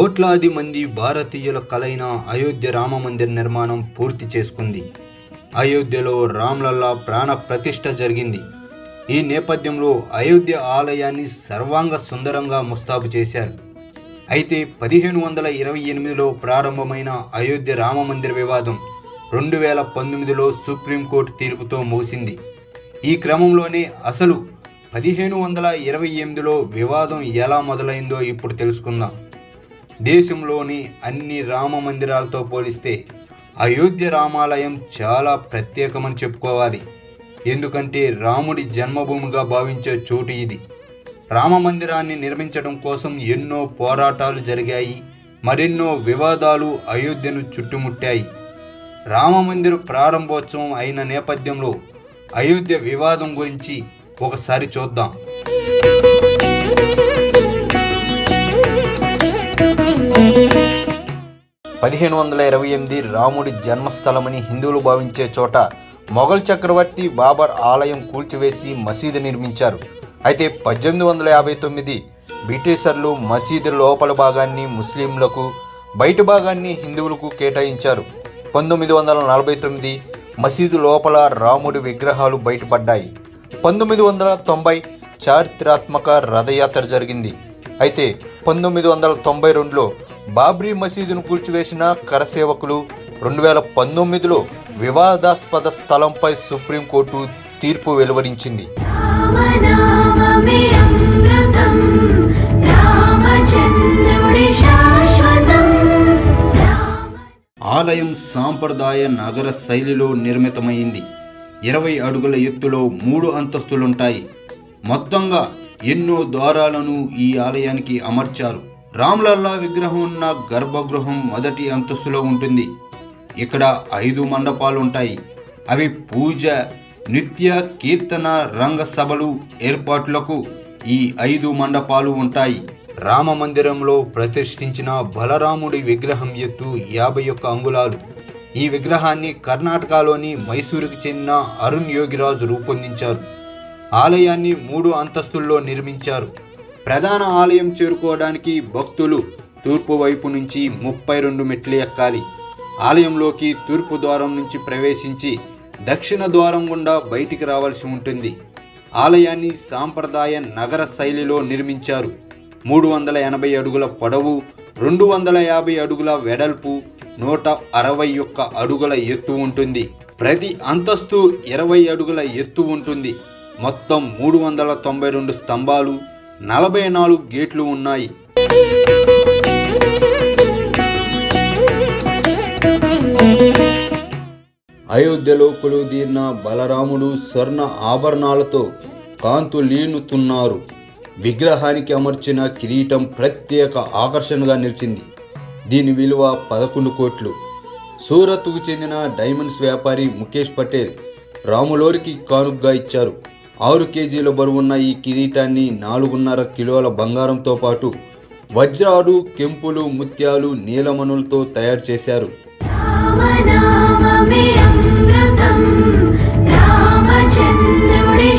కోట్లాది మంది భారతీయుల కలైన అయోధ్య రామ మందిర నిర్మాణం పూర్తి చేసుకుంది. అయోధ్యలో రామ్లల్లా ప్రాణ ప్రతిష్ఠ జరిగింది. ఈ నేపథ్యంలో అయోధ్య ఆలయాన్ని సర్వాంగ సుందరంగా ముస్తాబు చేశారు. అయితే 1528లో ప్రారంభమైన అయోధ్య రామ మందిర వివాదం 2019లో సుప్రీంకోర్టు తీర్పుతో ముగిసింది. ఈ క్రమంలోనే అసలు 1528లో వివాదం ఎలా మొదలైందో ఇప్పుడు తెలుసుకుందాం. దేశంలోని అన్ని రామ మందిరాలతో పోలిస్తే అయోధ్య రామాలయం చాలా ప్రత్యేకమని చెప్పుకోవాలి. ఎందుకంటే రాముడి జన్మభూమిగా భావించే చోటు ఇది. రామ మందిరాన్ని నిర్మించడం కోసం ఎన్నో పోరాటాలు జరిగాయి, మరెన్నో వివాదాలు అయోధ్యను చుట్టుముట్టాయి. రామ మందిర ప్రారంభోత్సవం అయిన నేపథ్యంలో అయోధ్య వివాదం గురించి ఒకసారి చూద్దాం. 1528 రాముడి జన్మస్థలమని హిందువులు భావించే చోట మొఘల్ చక్రవర్తి బాబర్ ఆలయం కూల్చివేసి మసీదు నిర్మించారు. అయితే 1859 బ్రిటిషర్లు మసీదు లోపల భాగాన్ని ముస్లింలకు, బయట భాగాన్ని హిందువులకు కేటాయించారు. 1949 మసీదు లోపల రాముడి విగ్రహాలు బయటపడ్డాయి. 1990 చారిత్రాత్మక రథయాత్ర జరిగింది. అయితే 1992లో బాబ్రీ మసీదును కూల్చివేసిన కరసేవకులు 2019లో వివాదాస్పద స్థలంపై సుప్రీంకోర్టు తీర్పు వెలువరించింది. ఆలయం సాంప్రదాయ నగర శైలిలో నిర్మితమైంది. 20 అడుగుల ఎత్తులో 3 అంతస్తులుంటాయి. మొత్తంగా ఎన్నో ద్వారాలను ఈ ఆలయానికి అమర్చారు. రామ్లల్లా విగ్రహం ఉన్న గర్భగృహం మొదటి అంతస్తులో ఉంటుంది. ఇక్కడ 5 మండపాలుంటాయి. అవి పూజ, నృత్య, కీర్తన, రంగసభలు ఏర్పాట్లకు ఈ 5 మండపాలు ఉంటాయి. రామ మందిరంలో ప్రతిష్ఠించిన బలరాముడి విగ్రహం ఎత్తు 51 అంగుళాలు. ఈ విగ్రహాన్ని కర్ణాటకలోని మైసూరుకు చెందిన అరుణ్ యోగిరాజు రూపొందించారు. ఆలయాన్ని 3 అంతస్తుల్లో నిర్మించారు. ప్రధాన ఆలయం చేరుకోవడానికి భక్తులు తూర్పు వైపు నుంచి 32 మెట్లు ఎక్కాలి. ఆలయంలోకి తూర్పు ద్వారం నుంచి ప్రవేశించి దక్షిణ ద్వారం గుండా బయటికి రావాల్సి ఉంటుంది. ఆలయాన్ని సాంప్రదాయ నగర శైలిలో నిర్మించారు. 380 అడుగుల పొడవు, 250 అడుగుల వెడల్పు, 161 అడుగుల ఎత్తు ఉంటుంది. ప్రతి అంతస్తు 20 అడుగుల ఎత్తు ఉంటుంది. మొత్తం 392 స్తంభాలు, 44 గేట్లు ఉన్నాయి. అయోధ్యలో కొలువుదీరిన బలరాముడు స్వర్ణ ఆభరణాలతో కాంతులీనుతున్నారు. విగ్రహానికి అమర్చిన కిరీటం ప్రత్యేక ఆకర్షణగా నిలిచింది. దీని విలువ 11 కోట్లు. సూరత్కు చెందిన డైమండ్స్ వ్యాపారి ముఖేష్ పటేల్ రాములోరికి కానుగ్గా ఇచ్చారు. 6 కేజీల బరువున్న ఈ కిరీటాన్ని 4.5 కిలోల బంగారంతో పాటు వజ్రాలు, కెంపులు, ముత్యాలు, నీలమణులతో తయారు చేశారు. రామనామమే అమృతం, రామచంద్రుడి